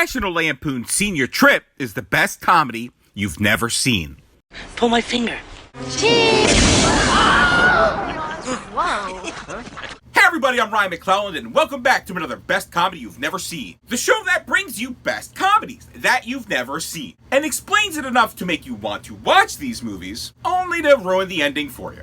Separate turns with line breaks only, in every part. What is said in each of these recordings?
National Lampoon's Senior Trip is the best comedy you've never seen.
Pull my finger.
Hey everybody, I'm Ryan McClelland, and welcome back to another Best Comedy You've Never Seen. The show that brings you best comedies that you've never seen, and explains it enough to make you want to watch these movies, only to ruin the ending for you.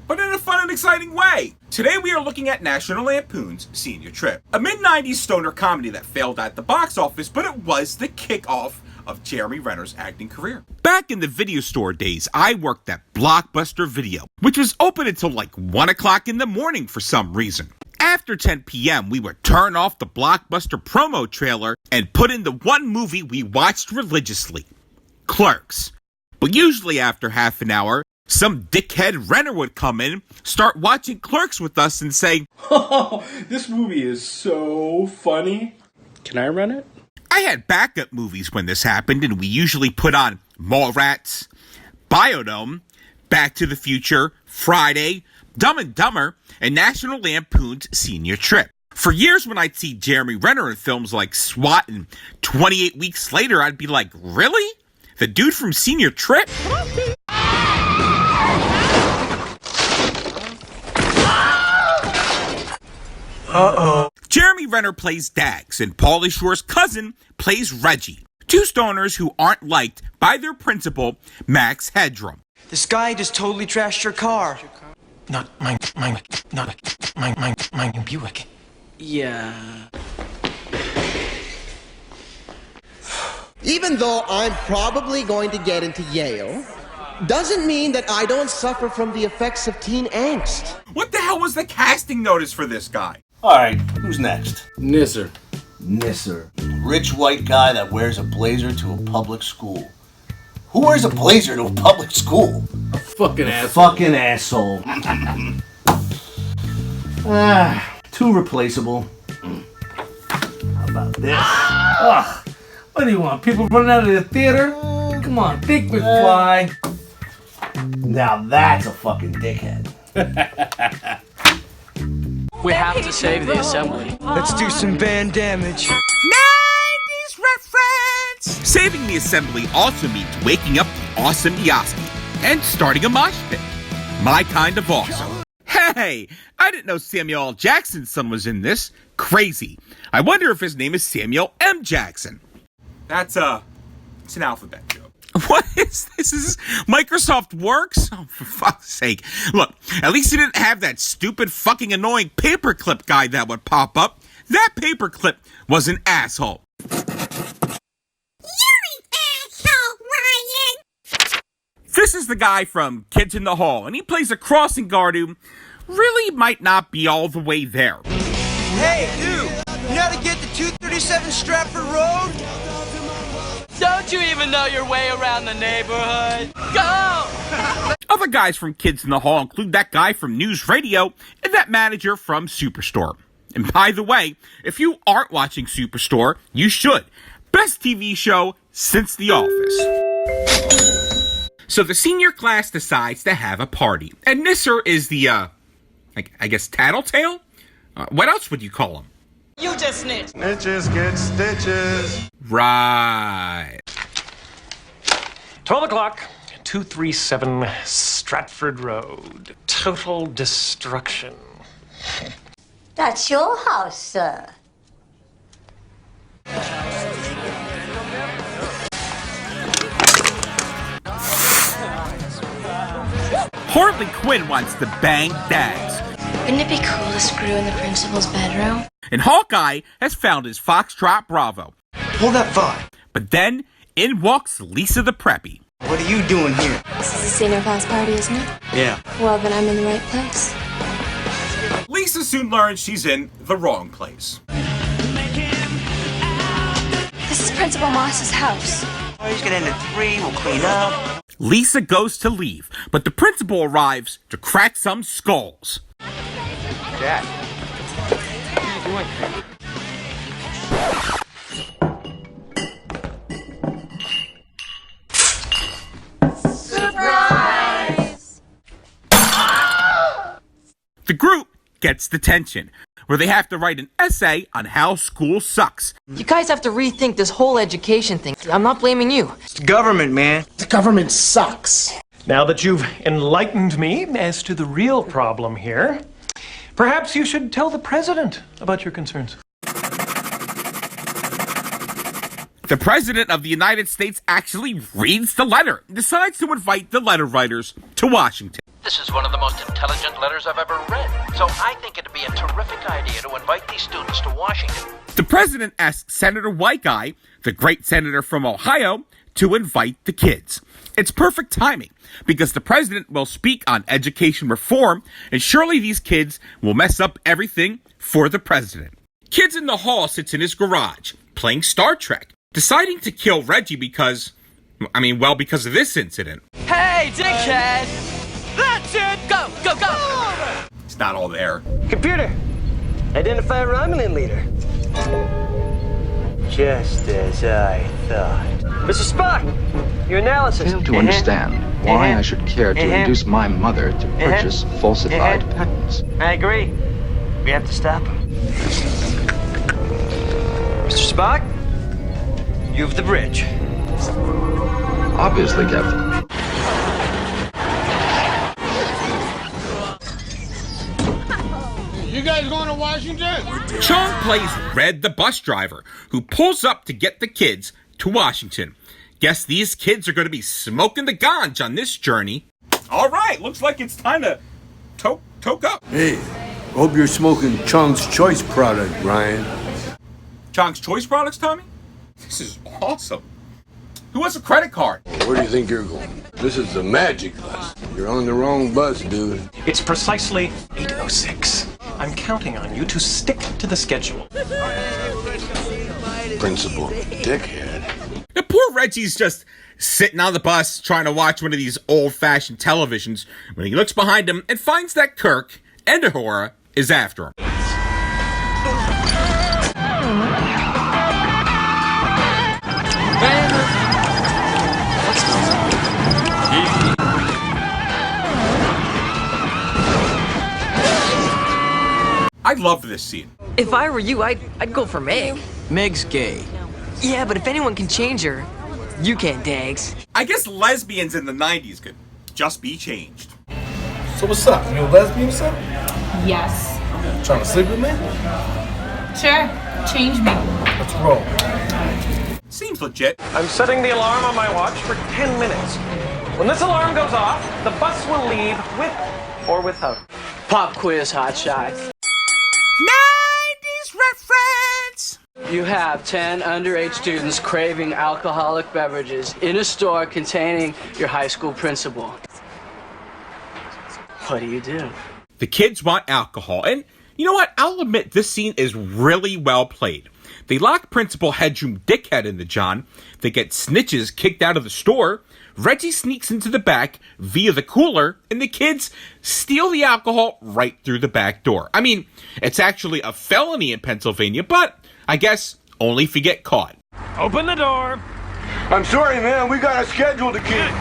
But in a fun and exciting way. Today we are looking at National Lampoon's Senior Trip, a mid-90s stoner comedy that failed at the box office, but it was the kickoff of Jeremy Renner's acting career. Back in the video store days, I worked at Blockbuster Video, which was open until like 1 o'clock in the morning for some reason. After 10 p.m., we would turn off the Blockbuster promo trailer and put in the one movie we watched religiously, Clerks. But usually after half an hour, some dickhead Renner would come in, start watching Clerks with us and say,
"Oh, this movie is so funny. Can I run it?"
I had backup movies when this happened, and we usually put on Mallrats, Biodome, Back to the Future, Friday, Dumb and Dumber, and National Lampoon's Senior Trip. For years when I'd see Jeremy Renner in films like SWAT, and 28 weeks later I'd be like, really? The dude from Senior Trip? Uh-oh. Jeremy Renner plays Dags, and Pauly Shore's cousin plays Reggie. Two stoners who aren't liked by their principal, Max Headroom.
This guy just totally trashed your car.
Not mine, Buick.
Yeah.
Even though I'm probably going to get into Yale, doesn't mean that I don't suffer from the effects of teen angst.
What the hell was the casting notice for this guy?
Alright, who's next?
Nisser.
Rich white guy that wears a blazer to a public school. Who wears a blazer to a public school?
A fucking asshole.
Fucking asshole. Too replaceable. How about this?
Ugh. What do you want? People running out of the theater? Come on, think McFly.
Now that's a fucking dickhead.
We have to save the assembly.
Let's do some band damage.
90s reference! Saving the assembly also means waking up the awesome Yosky and starting a mosh pit. My kind of awesome. Hey, I didn't know Samuel L. Jackson's son was in this. Crazy. I wonder if his name is Samuel M. Jackson. It's an alphabet joke. What is this? Is this Microsoft Works? Oh, for fuck's sake. Look, at least he didn't have that stupid fucking annoying paperclip guy that would pop up. That paperclip was an asshole. You're an asshole, Ryan! This is the guy from Kids in the Hall, and he plays a crossing guard who really might not be all the way there.
Hey, dude, you know how to get to 237 Stratford Road?
Don't you even know your way around the neighborhood? Go!
Other guys from Kids in the Hall include that guy from News Radio and that manager from Superstore. And by the way, if you aren't watching Superstore, you should. Best TV show since The Office. So the senior class decides to have a party. And Nisser is the, I guess, tattletale? What else would you call him?
You just snitched.
Snitches get stitches.
Right.
12 o'clock, 237 Stratford Road. Total destruction.
That's your house, sir.
Harley Quinn wants to bang Dags.
Wouldn't it be cool to screw in the principal's bedroom?
And Hawkeye has found his Foxtrot Bravo.
Hold that thought.
But then, in walks Lisa the Preppy.
What are you doing here?
This is a senior class party, isn't it?
Yeah.
Well, then I'm in the right place.
Lisa soon learns she's in the wrong place.
This is Principal Moss's house.
Oh, he's gonna end at 3, we'll clean up.
Lisa goes to leave, but the principal arrives to crack some skulls.
Dad, what are you doing here?
Surprise!
The group gets detention, where they have to write an essay on how school sucks.
You guys have to rethink this whole education thing. I'm not blaming you.
It's the government, man.
The government sucks.
Now that you've enlightened me as to the real problem here, perhaps you should tell the president about your concerns.
The President of the United States actually reads the letter and decides to invite the letter writers to Washington.
This is one of the most intelligent letters I've ever read, so I think it'd be a terrific idea to invite these students to Washington.
The President asks Senator White Guy, the great senator from Ohio, to invite the kids. It's perfect timing, because the President will speak on education reform, and surely these kids will mess up everything for the President. Kids in the Hall sits in his garage, playing Star Trek, deciding to kill Reggie because of this incident.
Hey, dickhead! That's it! Go, go, go!
It's not all there.
Computer, identify Romulan leader. Just as I thought. Mr. Spock, your analysis.
I fail to understand why I should care to induce my mother to purchase falsified patents.
I agree. We have to stop him. Mr. Spock, you have the bridge.
Obviously, Captain.
You guys going to Washington?
Chong plays Red the bus driver, who pulls up to get the kids to Washington. Guess these kids are going to be smoking the ganj on this journey. All right, looks like it's time to toke up.
Hey, hope you're smoking Chong's Choice product, Ryan.
Chong's Choice products, Tommy? This is awesome. Who has a credit card?
Where do you think you're going? This is the magic bus. You're on the wrong bus, dude.
It's precisely 8:06. I'm counting on you to stick to the schedule.
Principal dickhead.
Now, poor Reggie's just sitting on the bus trying to watch one of these old-fashioned televisions when he looks behind him and finds that Kirk and Uhura is after him. I love this scene.
If I were you, I'd go for Meg.
Meg's gay.
Yeah, but if anyone can change her, you can't, Dags.
I guess lesbians in the 90s could just be changed.
So what's up? You a lesbian or something?
Yes.
Trying to sleep with me?
Sure. Change me.
Let's roll.
Seems legit.
I'm setting the alarm on my watch for 10 minutes. When this alarm goes off, the bus will leave with or without.
Pop quiz, hotshot.
90s reference!
You have 10 underage students craving alcoholic beverages in a store containing your high school principal. What do you do?
The kids want alcohol, and you know what? I'll admit this scene is really well played. They lock Principal Headroom Dickhead in the John, they get snitches kicked out of the store, Reggie sneaks into the back via the cooler, and the kids steal the alcohol right through the back door. I mean, it's actually a felony in Pennsylvania, but I guess only if you get caught.
Open the door.
I'm sorry, man. We got a schedule to keep.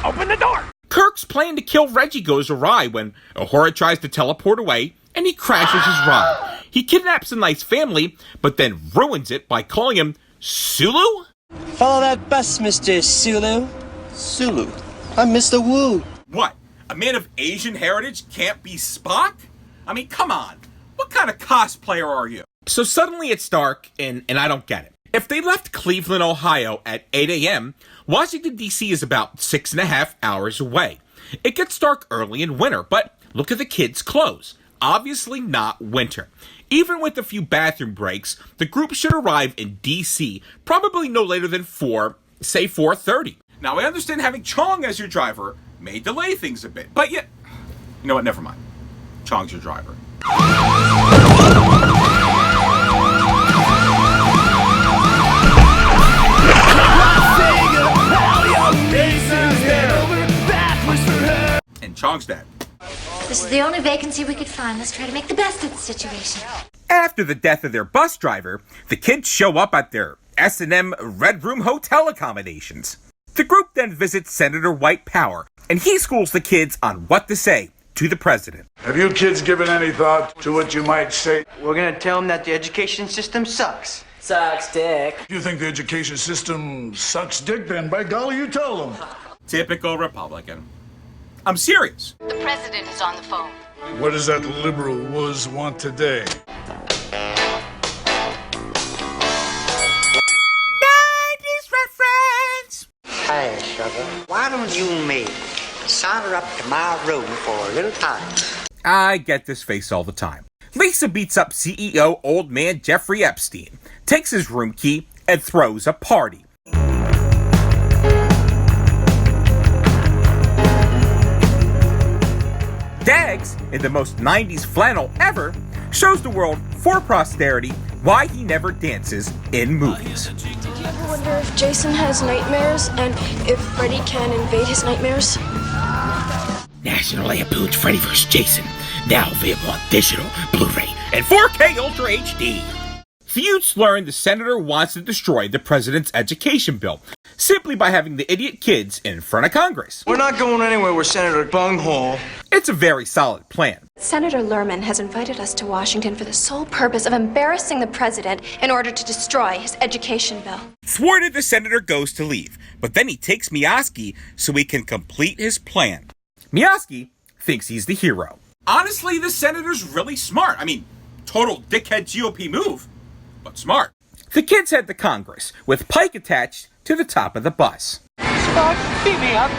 Open the door.
Kirk's plan to kill Reggie goes awry when Uhura tries to teleport away, and he crashes his ride. He kidnaps a nice family, but then ruins it by calling him Sulu?
Follow that bus, Mr. Sulu. Sulu. I'm Mr. Wu.
What? A man of Asian heritage can't be Spock? I mean, come on. What kind of cosplayer are you? So suddenly it's dark, and I don't get it. If they left Cleveland, Ohio at 8 a.m., Washington, D.C. is about 6.5 hours away. It gets dark early in winter, but look at the kids' clothes. Obviously not winter. Even with a few bathroom breaks, the group should arrive in D.C. probably no later than 4:30. Now, I understand having Chong as your driver may delay things a bit, but yet, you know what, never mind. Chong's your driver. And Chong's dead.
This is the only vacancy we could find. Let's try to make the best of the situation.
After the death of their bus driver, the kids show up at their S&M Red Room hotel accommodations. The group then visits Senator White Power, and he schools the kids on what to say to the president.
Have you kids given any thought to what you might say?
We're gonna tell them that the education system sucks.
Sucks dick.
If you think the education system sucks dick, then by golly, you tell them.
Typical Republican. I'm serious.
The president is on the phone.
What does that liberal wuss want today?
90s reference!
Hey, sugar, why don't you and me saunter up to my room for a little time?
I get this face all the time. Lisa beats up CEO old man Jeffrey Epstein, takes his room key, and throws a party. Dags, in the most 90s flannel ever, shows the world, for posterity, why he never dances in movies.
Do you ever wonder if Jason has nightmares and if Freddy can invade his nightmares?
National Lampoon's Freddy vs. Jason, now available on digital, Blu-ray, and 4K Ultra HD. The youths learn the senator wants to destroy the president's education bill, simply by having the idiot kids in front of Congress.
We're not going anywhere with Senator Bunghole.
It's a very solid plan.
Senator Lerman has invited us to Washington for the sole purpose of embarrassing the president in order to destroy his education bill.
Thwarted, the senator goes to leave, but then he takes Miyazaki so he can complete his plan. Miyazaki thinks he's the hero. Honestly, the senator's really smart. I mean, total dickhead GOP move, but smart. The kids head to Congress, with Pike attached to the top of the bus.
Spark, beat me up.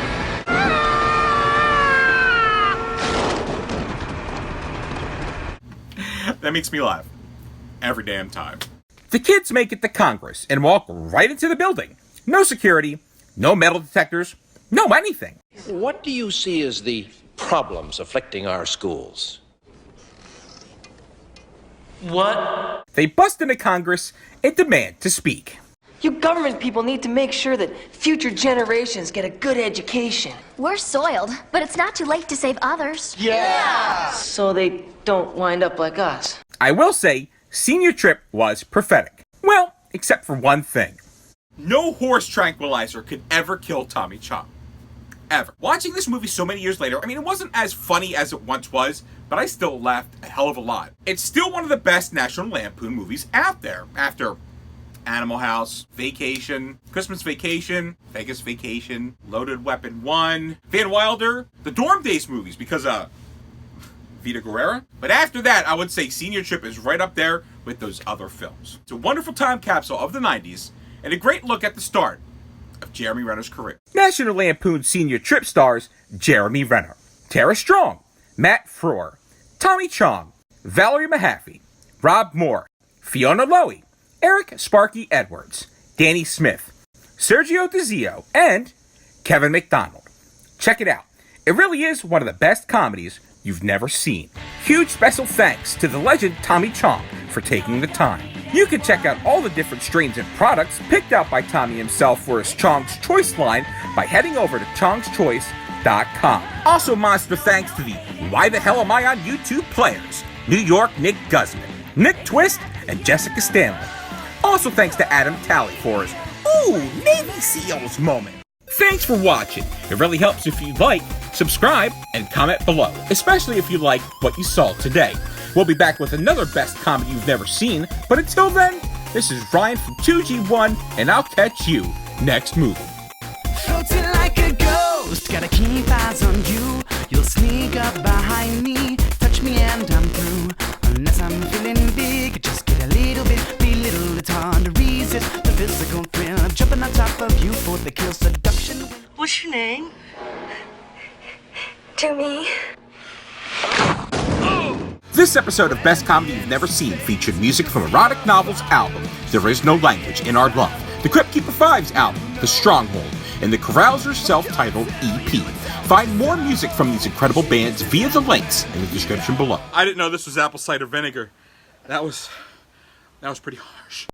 That makes me laugh. Every damn time. The kids make it to Congress and walk right into the building. No security, no metal detectors, no anything.
What do you see as the problems afflicting our schools?
What?
They bust into Congress and demand to speak.
You government people need to make sure that future generations get a good education.
We're soiled, but it's not too late to save others.
Yeah! So they don't wind up like us.
I will say, senior trip was prophetic. Well, except for one thing. No horse tranquilizer could ever kill Tommy Chong. Ever. Watching this movie so many years later, I mean, it wasn't as funny as it once was, but I still laughed a hell of a lot. It's still one of the best National Lampoon movies out there, after Animal House, Vacation, Christmas Vacation, Vegas Vacation, Loaded Weapon 1, Van Wilder, the Dorm Days movies, because, Vita Guerrera. But after that, I would say Senior Trip is right up there with those other films. It's a wonderful time capsule of the 90s, and a great look at the start of Jeremy Renner's career. National Lampoon Senior Trip stars Jeremy Renner, Tara Strong, Matt Frewer, Tommy Chong, Valerie Mahaffey, Rob Moore, Fiona Lowy, Eric Sparky Edwards, Danny Smith, Sergio DiZio, and Kevin McDonald. Check it out. It really is one of the best comedies you've never seen. Huge special thanks to the legend Tommy Chong for taking the time. You can check out all the different strains and products picked out by Tommy himself for his Chong's Choice line by heading over to chongschoice.com. Also, monster thanks to the Why the Hell Am I on YouTube players, New York Nick Guzman, Nick Twist, and Jessica Stanley. Also thanks to Adam Talley for his Ooh, Navy SEALs moment. Thanks for watching. It really helps if you like, subscribe, and comment below, especially if you like what you saw today. We'll be back with another best comedy you've never seen, but until then, this is Ryan from 2G1, and I'll catch you next movie.
Floating like a ghost, gotta keep eyes on you. You'll sneak up behind me, touch me and I'm through. Unless I'm feeling big, just get a little bit belittle. It's hard to resist the physical thrill of jumping on top of you for the kill seduction.
What's your name?
To me.
This episode of Best Comedy You've Never Seen featured music from Erotic Novels album, There Is No Language in Our Love, the Cryptkeeper Five's album, The Stronghold, and the Carousers self-titled EP. Find more music from these incredible bands via the links in the description below. I didn't know this was apple cider vinegar. That was pretty harsh.